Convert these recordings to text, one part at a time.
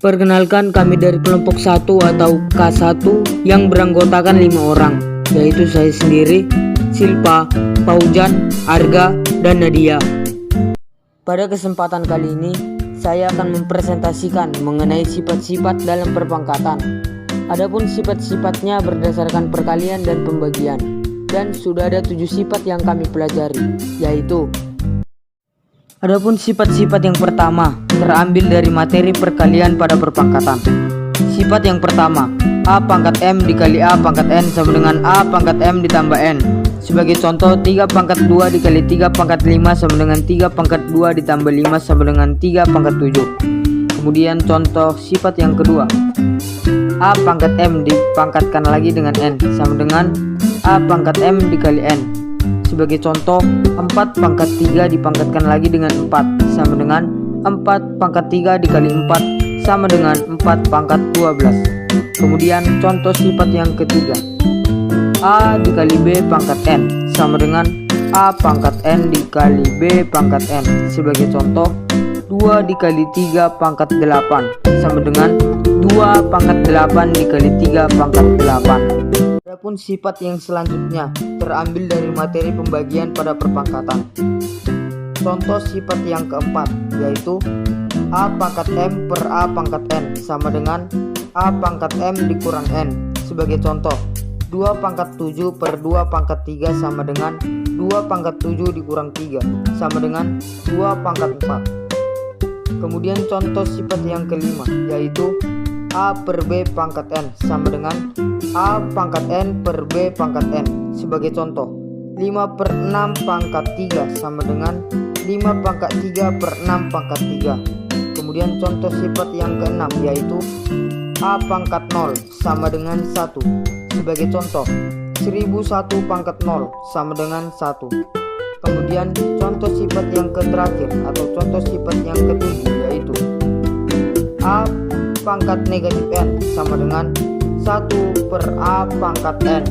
Perkenalkan, kami dari kelompok 1 atau K1 yang beranggotakan 5 orang, yaitu saya sendiri, Silpa, Paujan, Arga, dan Nadia. Pada kesempatan kali ini, saya akan mempresentasikan mengenai sifat-sifat dalam perpangkatan. Adapun sifat-sifatnya berdasarkan perkalian dan pembagian, dan sudah ada 7 sifat yang kami pelajari, yaitu adapun sifat-sifat yang pertama terambil dari materi perkalian pada perpangkatan. Sifat yang pertama, A pangkat M dikali A pangkat N sama dengan A pangkat M ditambah N. Sebagai contoh, 3 pangkat 2 dikali 3 pangkat 5 sama dengan 3 pangkat 2 ditambah 5 sama dengan 3 pangkat 7. Kemudian contoh sifat yang kedua, A pangkat M dipangkatkan lagi dengan N sama dengan A pangkat M dikali N. Sebagai contoh, 4 pangkat 3 dipangkatkan lagi dengan 4 sama dengan 4 pangkat 3 dikali 4 sama dengan 4 pangkat 12. Kemudian contoh sifat yang ketiga, A dikali B pangkat N sama dengan A pangkat N dikali B pangkat N. Sebagai contoh, 2 dikali 3 pangkat 8 sama dengan 2 pangkat 8 dikali 3 pangkat 8. Adapun sifat yang selanjutnya terambil dari materi pembagian pada perpangkatan. Contoh sifat yang keempat, yaitu A pangkat M per A pangkat N sama dengan A pangkat M dikurang N. Sebagai contoh, 2 pangkat 7 per 2 pangkat 3 sama dengan 2 pangkat 7 dikurang 3 sama dengan 2 pangkat 4. Kemudian contoh sifat yang kelima, yaitu A per B pangkat N sama dengan A pangkat N per B pangkat N. Sebagai contoh, 5 per 6 pangkat 3 sama dengan 5 pangkat 3 per 6 pangkat 3. Kemudian contoh sifat yang keenam, yaitu A pangkat 0 sama dengan 1. Sebagai contoh, 1001 pangkat 0 sama dengan 1. Kemudian contoh sifat yang terakhir atau contoh sifat yang ketujuh, yaitu A pangkat negatif N sama dengan 1 per A pangkat N.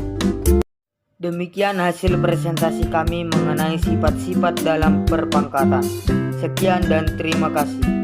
Demikian hasil presentasi kami mengenai sifat-sifat dalam perpangkatan. Sekian dan terima kasih.